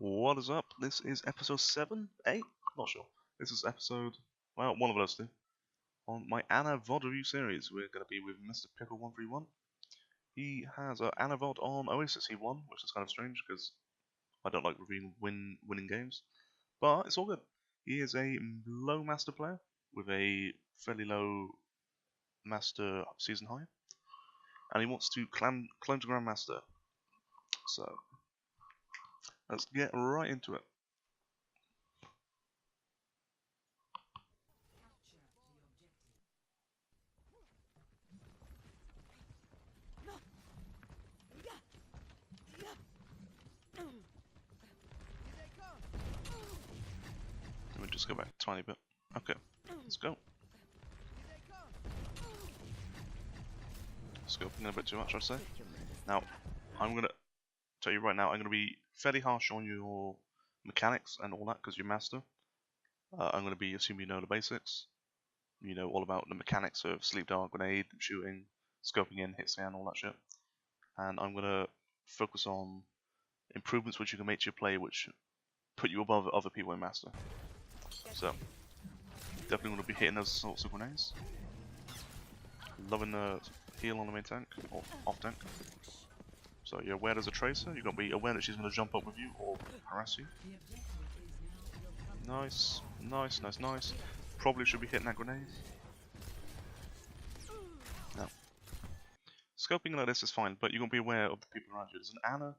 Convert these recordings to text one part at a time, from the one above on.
What is up? This is episode 7? 8? Not sure. This is episode, well, one of those two. On my Anna VOD review series, we're going to be with MrPickle131. He has an Anna VOD on Oasis. He won, which is kind of strange because I don't like reviewing winning games. But it's all good. He is a low master player with a fairly low master season high. And he wants to climb to Grandmaster. So, let's get right into it. Let me just go back a tiny bit. Okay, let's go. Scoping a bit too much, I'd say. Now, I'm gonna tell you right now, I'm gonna be fairly harsh on your mechanics and all that because you're master. I'm gonna be assuming you know the basics. You know all about the mechanics of sleep dart, grenade, shooting, scoping in, hit scan, all that shit. And I'm gonna focus on improvements which you can make to your play, which put you above other people in master. So, definitely want to be hitting those sorts of grenades. Loving the heal on the main tank, or off tank. So you're aware there's a tracer, you've got to be aware that she's going to jump up with you or harass you. Nice, nice, nice, nice. Probably should be hitting that grenade. Now, scoping like this is fine, but you're going to be aware of the people around you. There's an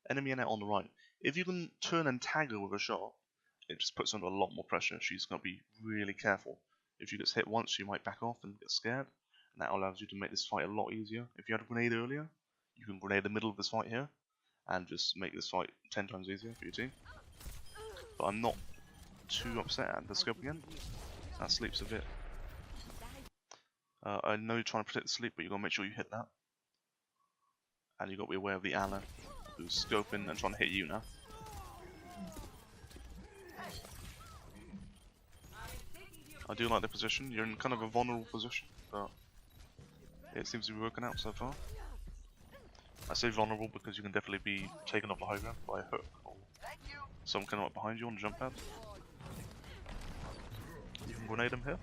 enemy Anna on the right. If you can turn and tag her with a shot, it just puts her under a lot more pressure. She's going to be really careful. If she gets hit once, she might back off and get scared. And that allows you to make this fight a lot easier. If you had a grenade earlier, you can grenade the middle of this fight here. And just make this fight 10 times easier for your team. But I'm not too upset at the scope again. That sleep's a bit... I know you're trying to protect the sleep, but you've got to make sure you hit that. And you've got to be aware of the Anna, who's scoping and trying to hit you now. I do like the position. You're in kind of a vulnerable position, but it seems to be working out so far. I say vulnerable because you can definitely be taken off the high ground by a hook or someone coming up behind you on the jump pad. You can grenade him here.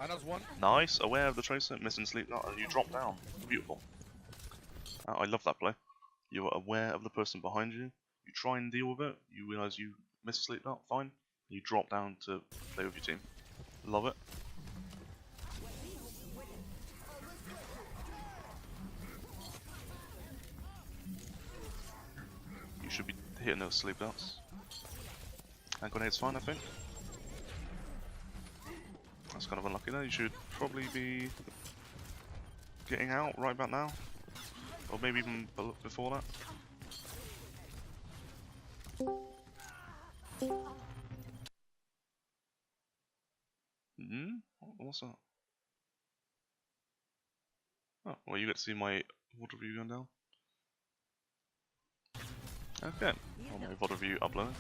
Anna's one. Nice, aware of the tracer, missing sleep dart, and you drop down. Beautiful. I love that play. You are aware of the person behind you. You try and deal with it. You realise you miss a sleep dart, fine. You drop down to play with your team. Love it. You should be hitting those sleep darts. And grenade's fine, I think. That's kind of unlucky there. You should probably be getting out right about now. Or maybe even before that. What's that? Oh, well, you get to see my VOD review going down. Okay, well, my VOD review uploading.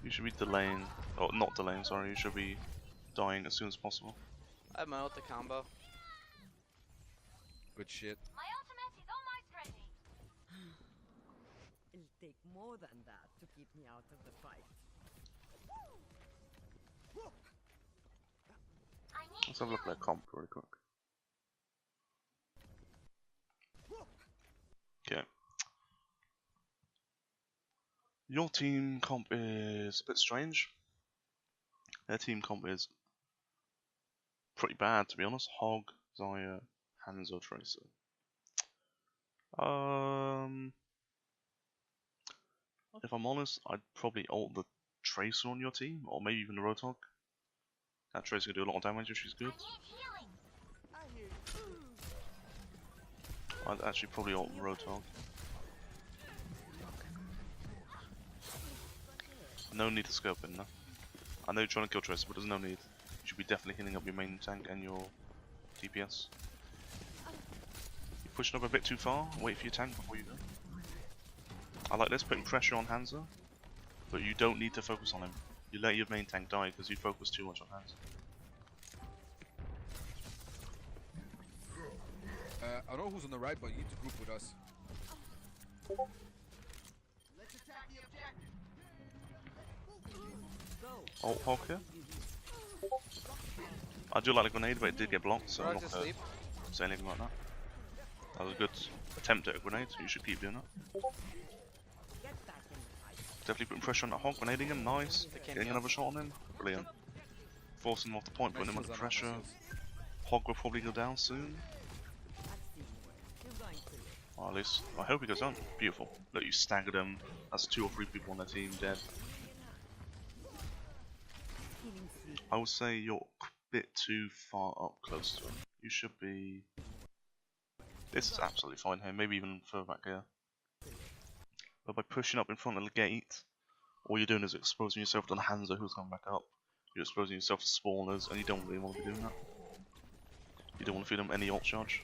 You should be delaying, or not delaying, sorry, you should be dying as soon as possible. I mowed the combo. Good shit. My ultimate is almost ready. It'll take more than that to keep me out of the fight. Let's have a look at that comp really quick. Okay. Your team comp is a bit strange. Their team comp is pretty bad, to be honest. Hog, Zaya, Hanzo, Tracer. If I'm honest, I'd probably ult the Tracer on your team, or maybe even the Roadhog. That Tracer can do a lot of damage if she's good. I'd actually probably ult the Roadhog. No need to scope in though. I know you're trying to kill Tracer, but there's no need. You should be definitely healing up your main tank and your DPS. You're pushing up a bit too far, wait for your tank before you go. I like this, putting pressure on Hanzo, but you don't need to focus on him. You let your main tank die because you focus too much on Hanzo. I don't know who's on the right, but you need to group with us. Let's attack the ult hog here. I do like the grenade, but it did get blocked, so I'm not Rogers going sleep. to say anything like that. That was a good attempt at a grenade, so you should keep doing that. Get back in the fight. Definitely putting pressure on that hog, grenading him, nice. They can't Getting be another off. shot on him, brilliant. Forcing him off the point, putting him under Nice pressure. kills. Hog will probably go down soon. I've seen worse. You're going to live. Or at least, I hope he goes down. Beautiful. Look, you staggered him. That's 2 or 3 people on their team dead. Healing sleep. I would say you're a bit too far up close to him. You should be... This is absolutely fine here, maybe even further back here. But by pushing up in front of the gate, all you're doing is exposing yourself to the Hanzo who's coming back up. You're exposing yourself to spawners, and you don't really want to be doing that. You don't want to feed them any ult charge.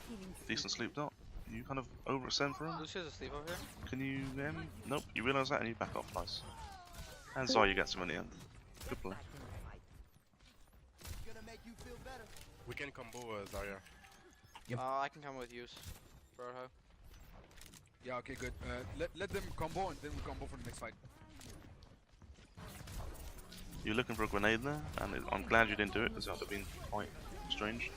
Healing sleep. Decent sleep dot. You kind of overextend for him. Lucia's asleep over here. Can you get him? Nope, you realise that and you back off, nice. And Zarya gets him in the end. Good play. Back in the fight. We can combo Zarya. Yep. I can come with you, Rojo. Yeah, okay, good. Let them combo and then we combo for the next fight. You're looking for a grenade there, and I'm glad you didn't do it because that would have been quite strange.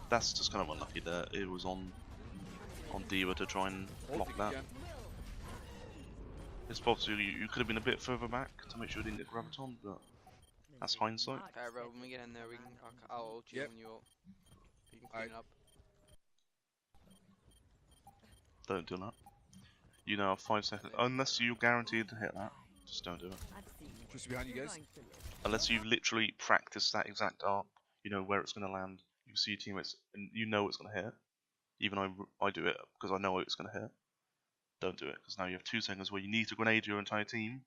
That's just kind of unlucky there. It was on Diva to try and block Ulting that. again. It's possible you could have been a bit further back to make sure you didn't get graviton, but that's hindsight. Alright, bro, when we get in there, we can. I'll ult you Yep. when you ult. You can clean Alright. it up. Don't do that. You now have 5 seconds, unless you're guaranteed to hit that. Just don't do it. I've seen worse. Just behind you You're guys. going to live. Unless you've literally practiced that exact arc, you know where it's going to land. You can see your teammates, and you know it's going to hit. Even I do it because I know it's going to hit. Don't do it because now you have 2 seconds where you need to grenade your entire team.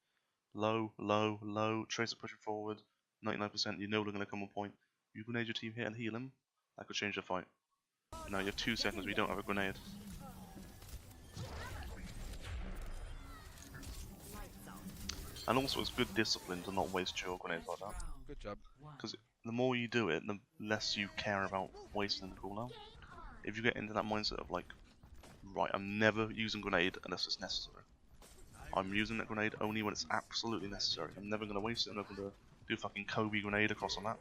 Low, low, low. Tracer pushing forward. 99%. You know they're going to come on point. You grenade your team here and heal them. That could change the fight. Now you have 2 seconds where you don't have a grenade. Lights out. And also it's good discipline to not waste your grenades like that. Good job. Because the more you do it, the less you care about wasting the cooldown. If you get into that mindset of like, right, I'm never using grenade unless it's necessary. I'm using that grenade only when it's absolutely necessary. I'm never going to waste it. I'm not going to do a fucking Kobe grenade across a map.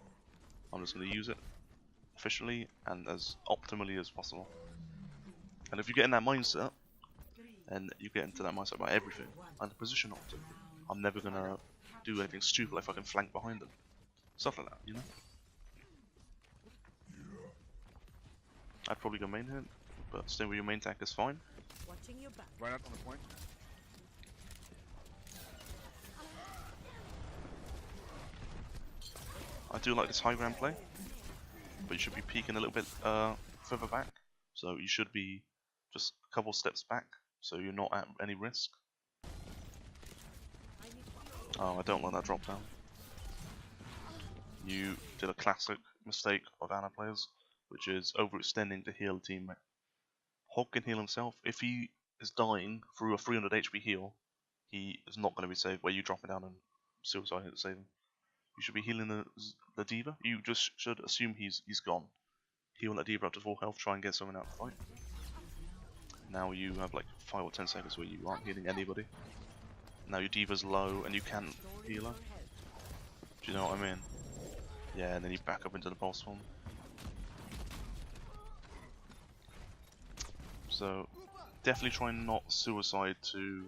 I'm just going to use it efficiently and as optimally as possible. And if you get in that mindset, and you get into that mindset about everything, and the position optic, I'm never going to do anything stupid like fucking flank behind them. Stuff like that, you know? I'd probably go main here, but stay with your main tank is fine. Watching your back. Right out on the point. I do like this high ground play, but you should be peeking a little bit further back, so you should be just a couple steps back, so you're not at any risk. Oh, I don't like that drop down. You did a classic mistake of Ana players, which is overextending to heal a teammate. Hog can heal himself. If he is dying through a 300 HP heal, he is not going to be saved where you drop it down and suicide hit to save him. You should be healing the Diva. You just should assume he's gone. Heal that Diva up to full health, try and get someone out of the fight. Now you have like 5 or 10 seconds where you aren't healing anybody. Now your Diva's low and you can't heal her. Do you know what I mean? Yeah, and then you back up into the boss one. So definitely try and not suicide to,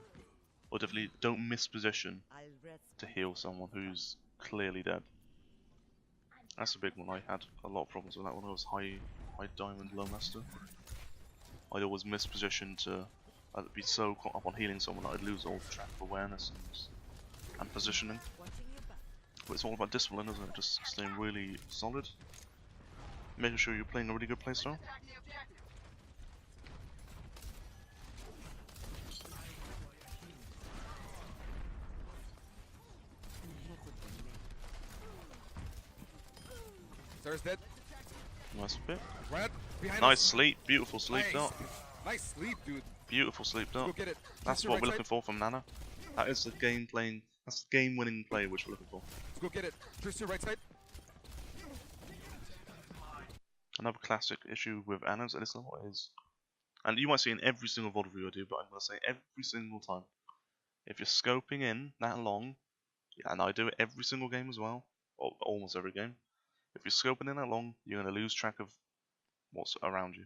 or definitely don't miss position I'll rest. to heal someone who's clearly dead. That's a big one. I had a lot of problems with that when I was high diamond low master. I'd always miss position to I'd be so caught up on healing someone that I'd lose all track of awareness and positioning. Watching your back. But it's all about discipline, isn't it? Just staying really solid, making sure you're playing a really good playstyle. Sarah's dead. Nice bit. Right out behind Nice us. sleep, beautiful sleep Nice. dot. Nice sleep, dude. Beautiful sleep Go dot. get it. That's Twister what right we're side. looking for from Nana. That is the that's the game winning play which we're looking for. Let's go get it. Twister right side. Another classic issue with Anna's at this level is And you might see in every single VOD review I do, but I'm going to say every single time. If you're scoping in that long, and I do it every single game as well, or almost every game, if you're scoping in that long, you're going to lose track of what's around you.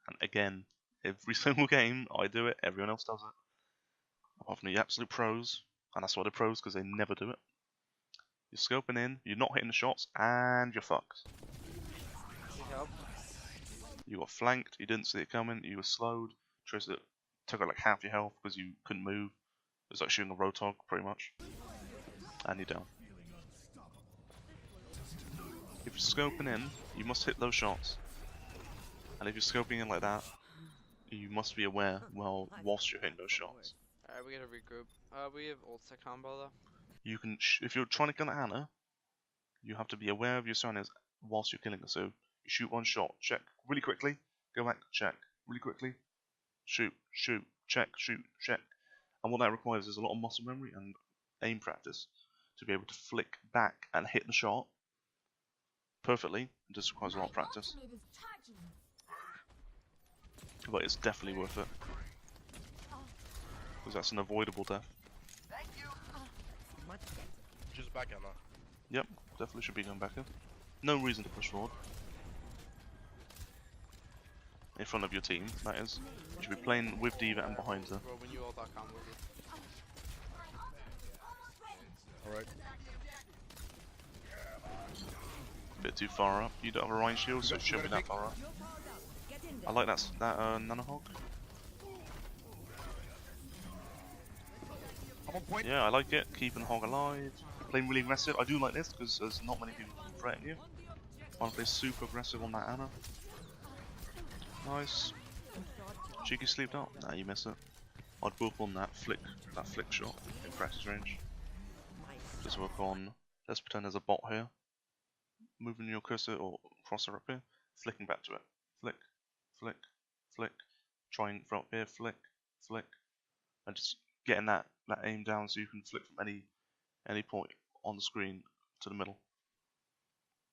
And again, every single game, I do it, everyone else does it. Apart from the absolute pros, and that's why they're pros, because they never do it. You're scoping in, you're not hitting the shots, and you're fucked. Need help? You got flanked, you didn't see it coming, you were slowed, Tristan took out like half your health because you couldn't move. It was like shooting a Roadhog, pretty much. And you're down. If you're scoping in, you must hit those shots. And if you're scoping in like that, you must be aware whilst you're hitting those shots. Alright, we gotta regroup. We have ult tech combo though. You can, if you're trying to kill an Ana, you have to be aware of your surroundings whilst you're killing her. So you shoot one shot, check really quickly, go back, check really quickly, shoot, check, shoot, check. And what that requires is a lot of muscle memory and aim practice to be able to flick back and hit the shot perfectly. It just requires a lot of practice, but it's definitely worth it because that's an avoidable death. Much better. Just back Anna. Yep, definitely should be going back in. No reason to push forward. In front of your team, that is. You should be playing with D.Va and behind her. Bro, when you ult, I'll combo with you. Alright. Bit too far up. You don't have a Rhine shield, so it shouldn't be that far up. Get in I there. like that Nanohog. I'm on point. Yeah, I like it. Keeping Hog alive. Playing really aggressive. I do like this because there's not many people who can threaten you. I want to play super aggressive on that Ana. Nice. Cheeky sleeped out. Nah, you miss it. I'd work on that flick shot in practice range. Just work on. Let's pretend there's a bot here. Moving your cursor or crosser up here, flicking back to it. Flick, flick, flick. Trying from up here, flick, flick, and just getting that aim down so you can flick from any point on the screen to the middle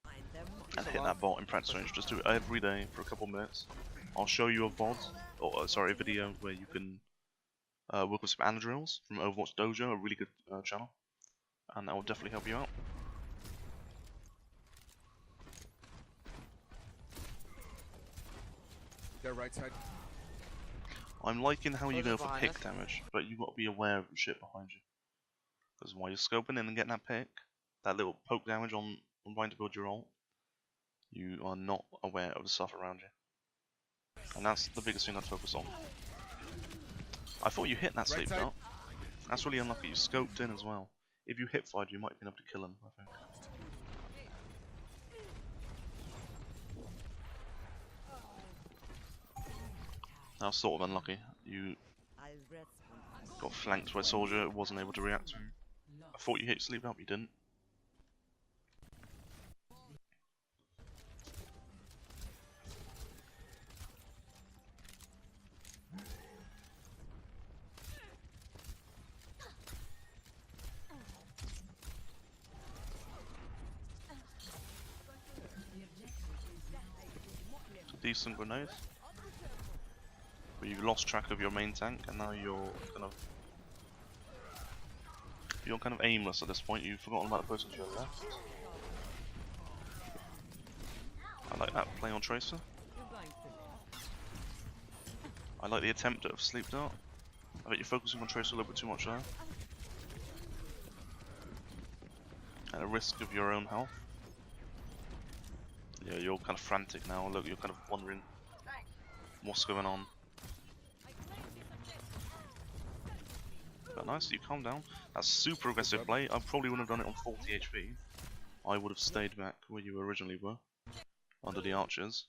Find them. and hit that bot in practice range. Just do it every day for a couple of minutes. I'll show you a VOD, or sorry, a video where you can work with some Ana drills from Overwatch Dojo, a really good channel, and that will definitely help you out. They're right side. I'm liking how you Those are go for behind pick us. damage, but you've got to be aware of the shit behind you. Because while you're scoping in and getting that pick, that little poke damage on trying to build your ult, you are not aware of the stuff around you. And that's the biggest thing I'd focus on. I thought you hit that Right sleep side. dart. That's really unlucky, you scoped in as well. If you hip fired, you might have been able to kill him, I think. That was sort of unlucky. You I'll rest one. got flanked by a soldier, wasn't able to react to him. I thought you hit sleep up, you didn't. It's a decent grenade. But you lost track of your main tank and now you're kind of aimless at this point. You've forgotten about the person to your left. I like that play on Tracer. You're going to live. I like the attempt at a sleep dart. I bet you're focusing on Tracer a little bit too much there. At a risk of your own health. Yeah, you're kind of frantic now. Look, you're kind of wondering what's going on. But nice, you calm down. That's super aggressive play. I probably wouldn't have done it on 40 HP. I would have stayed back where you originally were, under the archers.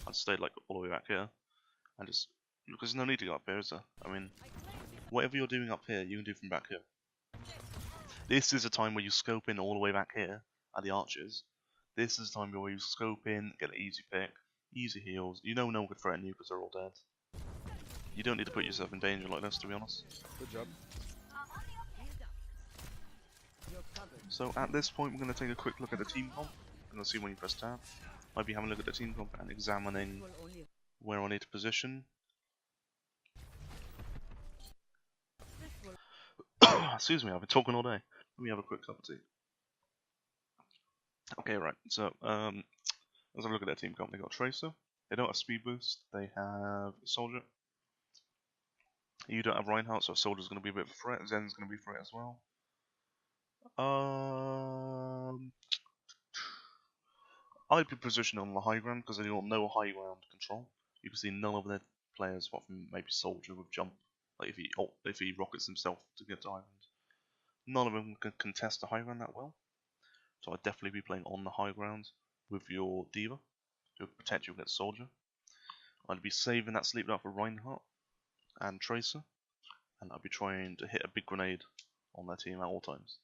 I'd stayed like all the way back here, and just because there's no need to go up here, is there? I mean, whatever you're doing up here, you can do from back here. This is a time where you scope in all the way back here at the archers. This is a time where you scope in, get an easy pick, easy heals. You know no one could threaten you because they're all dead. You don't need to put yourself in danger like this, to be honest. Good job. You're covered. So at this point, we're going to take a quick look at the team comp. We're going to see when you press tab. Might be having a look at the team comp and examining Will only where I need to position. Excuse me, I've been talking all day. Let me have a quick cup of tea. Okay, right. So, as I look at their team comp, they got Tracer. They don't have speed boost. They have Soldier. You don't have Reinhardt, so Soldier's going to be a bit of a threat. Zen's going to be a threat as well. I'd be positioned on the high ground because they got no high ground control. You can see none of their players, apart from maybe Soldier with jump, like if he rockets himself to get to high ground. None of them can contest the high ground that well. So I'd definitely be playing on the high ground with your D.Va, who could protect you against Soldier. I'd be saving that sleep dart for Reinhardt and Tracer, and I'd be trying to hit a big grenade on their team at all times.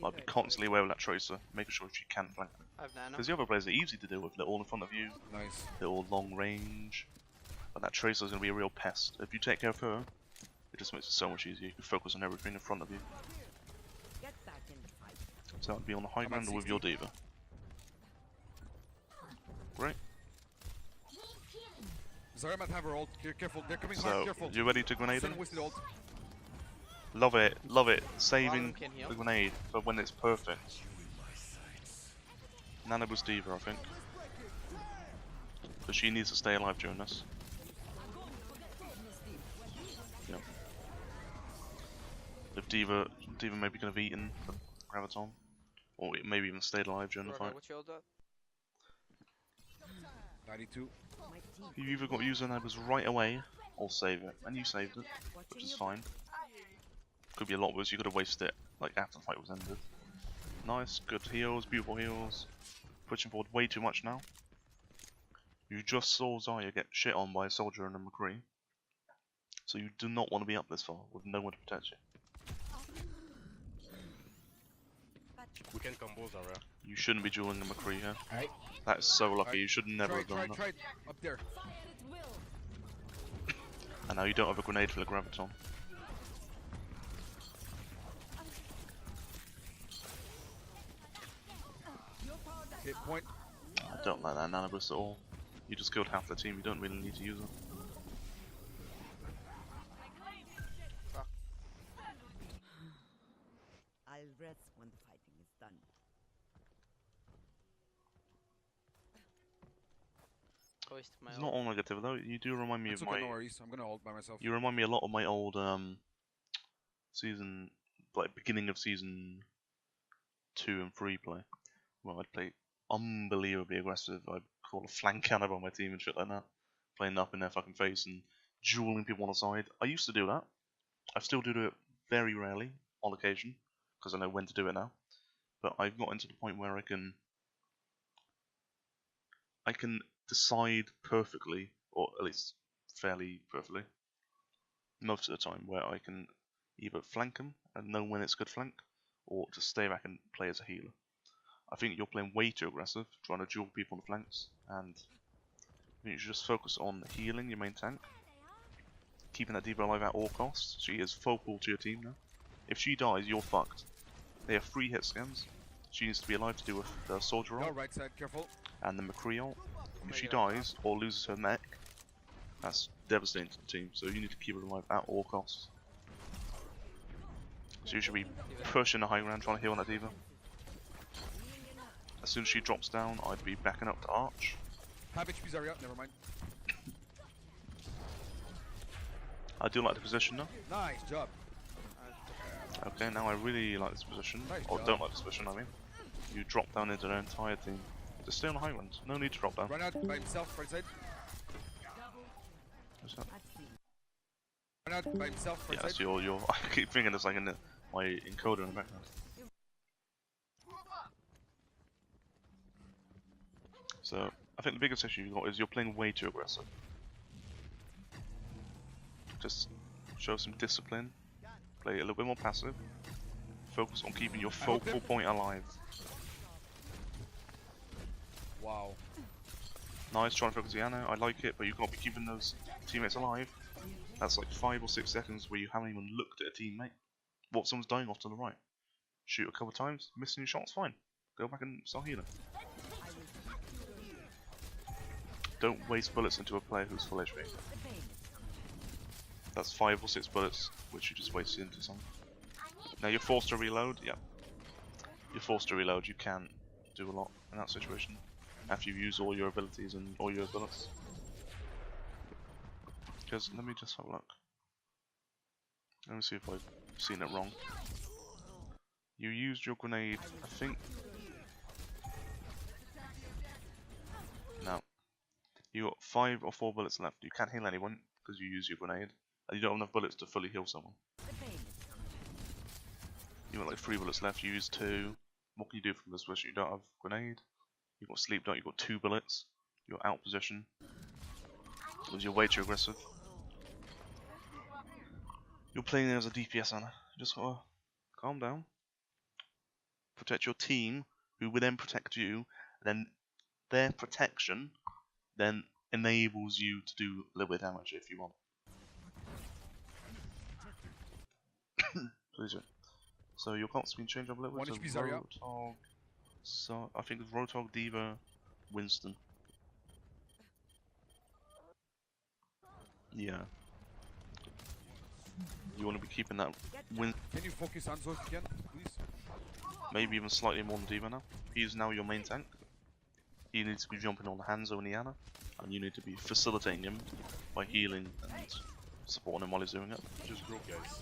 I'd be constantly aware of that Tracer, making sure she can flank them. I have nano. Because the other players are easy to deal with, they're all in front of you, Nice. they're all long range, but that Tracer's going to be a real pest. If you take care of her, it just makes it so much easier. You can focus on everything in front of you. Get back in the fight. So I'd be on the high I'm ground at with your 60. D.Va. Great. Zarya might have her ult. Careful, they're coming hard, So, careful. you ready to grenade Send him? wasted ult. Love it, love it. Saving can heal. the grenade for when it's perfect. Nanoboost D.Va, I think. Because she needs to stay alive during this. Yep. If D.Va maybe could have eaten the Graviton. Or maybe even stayed alive during the fight. What's your ult at? 92. My team. You've either got to use the Nanoboost right away, or save it. And you saved it, which is fine. Could be a lot worse, you could have wasted it like after the fight was ended. Nice, good heals, beautiful heals. Pushing forward way too much now. You just saw Zarya get shit on by a Soldier and a McCree. So you do not want to be up this far with no one to protect you. We can combo Zarya. You shouldn't be dueling a McCree here. Alright. That is so lucky, you should never have done that. Try. Up there. And now you don't have a grenade for the Graviton. Hit point. I don't like that Nanoboost at all. You just killed half the team, you don't really need to use it. I'll rest when the fighting is done. Hoist my It's ult. not all negative though, you do remind me It's of okay, my... no worries. I'm gonna ult by myself. You remind me a lot of my old season, like beginning of season 2 and 3 play. Well, I'd play unbelievably aggressive. I'd call a flank cannibal on my team and shit like that. Playing up in their fucking face and dueling people on the side. I used to do that. I still do it very rarely, on occasion, because I know when to do it now. But I've gotten to the point where I can decide perfectly, or at least fairly perfectly, most of the time, where I can either flank them and know when it's good flank, or just stay back and play as a healer. I think you're playing way too aggressive, trying to duel people on the flanks, and I think you should just focus on healing your main tank, keeping that D.Va alive at all costs. She is focal to your team now. If she dies, you're fucked. They have 3 hit scans. She needs to be alive to deal with the Soldier No, ult right side, careful. and the McCree ult. If my she God. dies or loses her mech, that's devastating to the team, so you need to keep her alive at all costs. So you should be pushing the high ground, trying to heal on that D.Va. As soon as she drops down, I'd be backing up to Arch. Half HP Zarya, never mind. I do like the position now. Nice job. Okay, now I really like this position. Nice Or job. don't like this position, I mean. You drop down into their entire team. Just stay on the high ground. No need to drop down. Run out by himself, right side. What's that? I've seen. Run out by himself, right Yeah, side. that's your I keep thinking it's like in my encoder in the background. So, I think the biggest issue you got is you're playing way too aggressive. Just show some discipline. Play a little bit more passive. Focus on keeping your focal point alive. Wow. Nice, trying to focus Diana. I like it, but you've got to be keeping those teammates alive. That's like 5 or 6 seconds where you haven't even looked at a teammate. What, someone's dying off to the right. Shoot a couple of times, missing your shots, fine. Go back and start healing. don't waste bullets into a player who's full HP. The pain is That's 5 or 6 bullets, which you just wasted into something. Now you're forced to reload. Yeah, you're forced to reload. You can do a lot in that situation after you've used all your abilities and all your bullets. Because let me just have a look. Let me see if I've seen it wrong. You used your grenade, I think. No. You got 5 or 4 bullets left. You can't heal anyone because you use your grenade. And you don't have enough bullets to fully heal someone. the pain is You got like 3 bullets left, you use 2. What can you do from this position? You don't have grenade. You've got sleep dart, you've got 2 bullets. You're out position. Because you're way too aggressive. You're playing as a DPS, Anna. You just gotta calm down. Protect your team, who will then protect you. Then their protection then enables you to do a little bit of damage if you want. Please do. So your comp screen change up a little bit. 1 HP So Zarya. Roadhog, so I think it's Roadhog, Diva, Winston. Yeah. You want to be keeping that Win, Can you focus Hanzo if you can, please? maybe even slightly more than Diva now. He's now your main tank. He needs to be jumping on Hanzo and Iana, and you need to be facilitating him by healing and supporting him while he's doing it. Just broke, guys.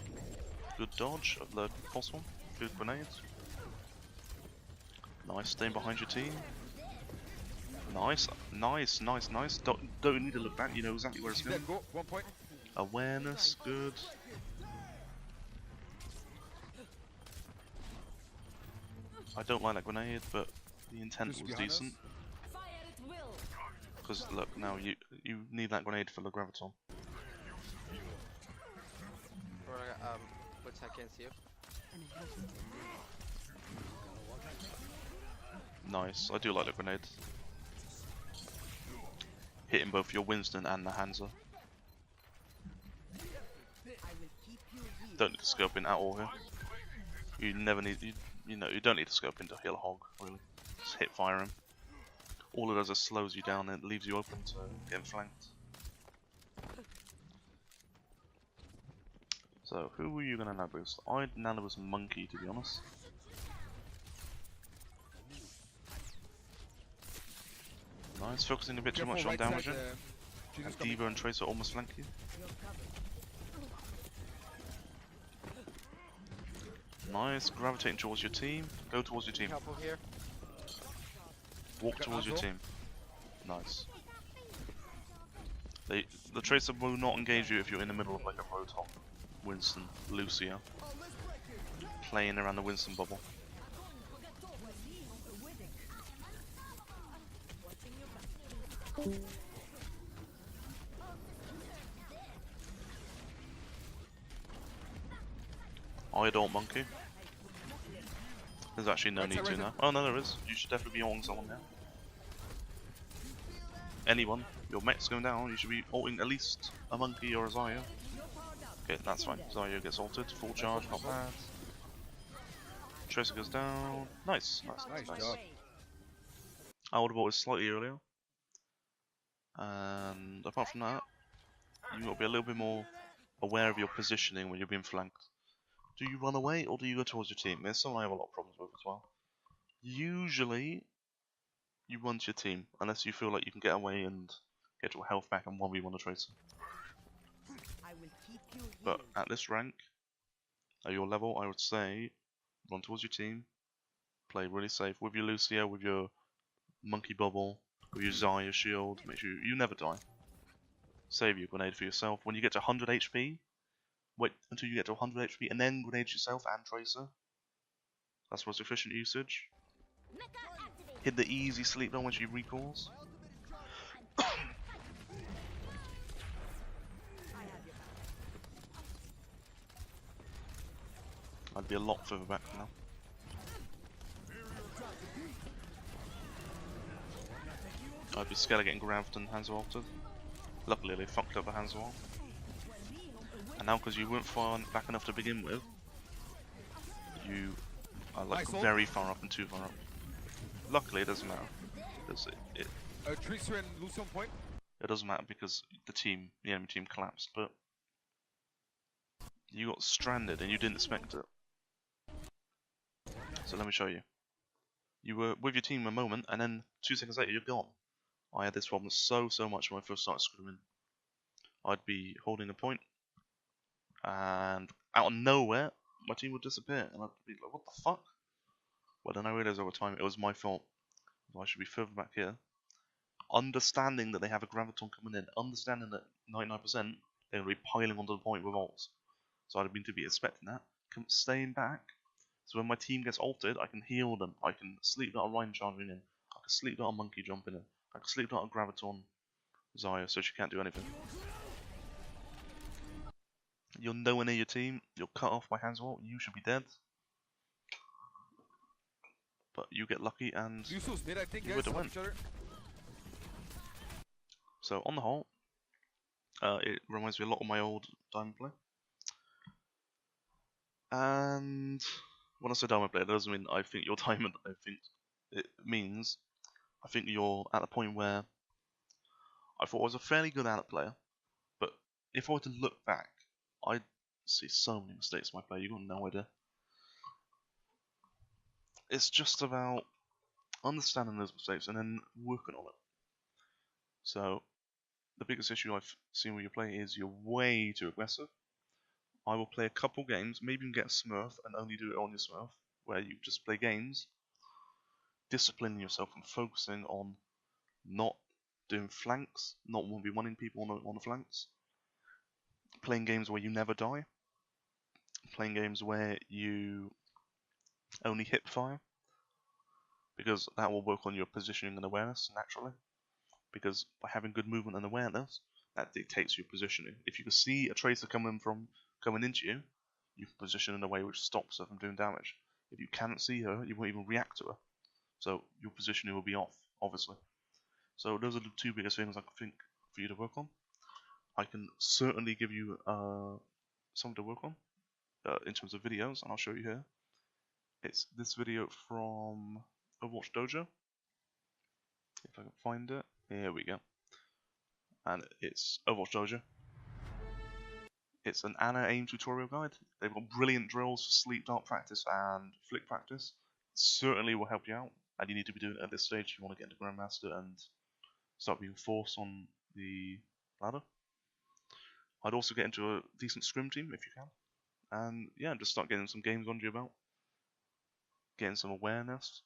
Good dodge of the pulse one. Good grenades. Nice, staying behind your team. Nice, nice, nice, nice. Don't need to look back, you know exactly where it's He's going. dead, go, 1 point. Awareness, good. I don't like that grenade, but the intent Just was behind us. decent. Because look, now you need that grenade for the graviton. Which I can see you. Nice, I do like the grenade. Hitting both your Winston and the Hanzo. Don't need to scope in at all here. You never need, you know, you don't need to scope in to heal a hog, really. Just hit fire him. All it does is slows you down and it leaves you open to getting flanked. So, who were you gonna nanoboost? I'd nanoboost Monkey, to be honest. Nice, focusing a bit too much on damaging. And Diva and Tracer almost flank you. Nice, gravitating towards your team. Go towards your team. Help over here. Walk towards your team. Nice. The Tracer will not engage you if you're in the middle of like a Roadhog, Winston, Lucia. Playing around the Winston bubble. I don't monkey. There's actually no need to now. Oh no, there is. You should definitely be ulting someone now. Anyone. Your mech's going down, you should be ulting at least a monkey or a Zarya. Okay, that's fine. Zarya gets ulted, full charge, not bad. Tracer goes down. Nice, nice, nice. job. I would have bought it slightly earlier. And apart from that, you got to be a little bit more aware of your positioning when you're being flanked. Do you run away or do you go towards your team? There's something I have a lot of problems with as well. Usually, you run to your team, unless you feel like you can get away and get your health back and 1v1 a Tracer. But at this rank, at your level, I would say, run towards your team, play really safe with your Lucia, with your Monkey Bubble, with your Zarya shield, make sure you never die. Save your grenade for yourself. When you get to 100 HP, wait until you get to 100 HP and then grenade yourself and Tracer. That's most efficient usage. Hit the easy sleep down when she recalls. I'd be a lot further back now. I'd be scared of getting grabbed and Hanzo altered. Luckily they fucked up the Hanzo ult. And now because you weren't far back enough to begin with, you are like very far up and too far up. Luckily it doesn't matter. Because Tracer and Lucian point. it doesn't matter because the enemy team collapsed, but you got stranded and you didn't expect it. So let me show you. You were with your team a moment, and then 2 seconds later you're gone. I had this problem so much when I first started scrimming. I'd be holding a point, and out of nowhere, my team would disappear, and I'd be like, what the fuck? Well, then I realised over time it was my fault. I should be further back here. Understanding that they have a graviton coming in, understanding that 99% they're going to be piling onto the point with ults. So I'd have been to be expecting that. Staying back, so when my team gets ulted, I can heal them. I can sleep dart a Rhine charging in. I can sleep dart a Monkey jumping in. I can sleep dart a Graviton Zaya, so she can't do anything. You're nowhere near your team. You're cut off by Hansel. You should be dead. But you get lucky and Usos mid, I think, you guys. would have Help each other. So on the whole, it reminds me a lot of my old Diamond play. And when I say Diamond play, that doesn't mean I think you're Diamond. I think it means I think you're at a point where I thought I was a fairly good Alec player, but if I were to look back, I'd see so many mistakes in my play. You got no idea. It's just about understanding those mistakes and then working on it. So the biggest issue I've seen with your play is you're way too aggressive. I will play a couple games, maybe you can get a Smurf and only do it on your Smurf, where you just play games, disciplining yourself and focusing on not doing flanks, not 1v1ing people on the flanks, playing games where you never die, playing games where you only hip fire, because that will work on your positioning and awareness naturally, because by having good movement and awareness, that dictates your positioning. If you can see a tracer coming into you, you can position in a way which stops her from doing damage. If you cannot see her, you won't even react to her. So your positioning will be off, obviously. So those are the two biggest things I think for you to work on. I can certainly give you something to work on in terms of videos, and I'll show you here. It's this video from Overwatch Dojo. If I can find it. Here we go. And it's Overwatch Dojo. It's an Ana aim tutorial guide. They've got brilliant drills for sleep dart practice and flick practice. It certainly will help you out, and you need to be doing it at this stage if you want to get into Grandmaster and start being forced on the ladder. I'd also get into a decent scrim team if you can. And yeah, just start getting some games under your belt. Getting some awareness.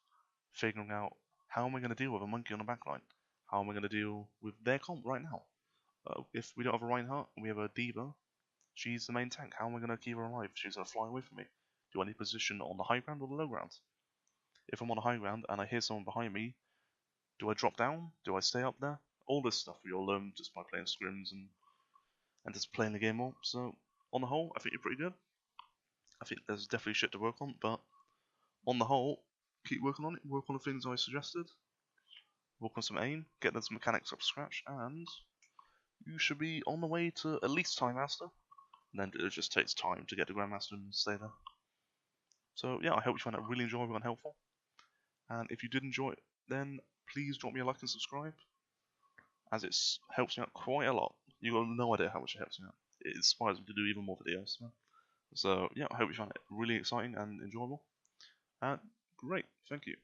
Figuring out how am I going to deal with a monkey on the backline? How am I going to deal with their comp right now? If we don't have a Reinhardt and we have a Diva, she's the main tank. How am I going to keep her alive? She's going to fly away from me. Do I need position on the high ground or the low ground? If I'm on the high ground and I hear someone behind me, do I drop down? Do I stay up there? All this stuff you'll learn just by playing scrims and just playing the game more. So on the whole, I think you're pretty good. I think there's definitely shit to work on, but on the whole, keep working on it. Work on the things I suggested. Work on some aim. Get those mechanics up to scratch, and you should be on the way to at least Time Master. And then it just takes time to get to Grandmaster and stay there. So yeah, I hope you found that really enjoyable and helpful. And if you did enjoy it, then please drop me a like and subscribe, as it helps me out quite a lot. You got no idea how much it helps me out. It inspires me to do even more videos. So yeah, I hope you found it really exciting and enjoyable. And great, thank you.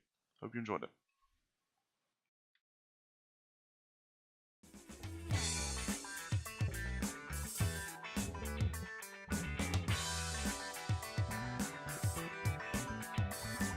Hope you enjoyed it.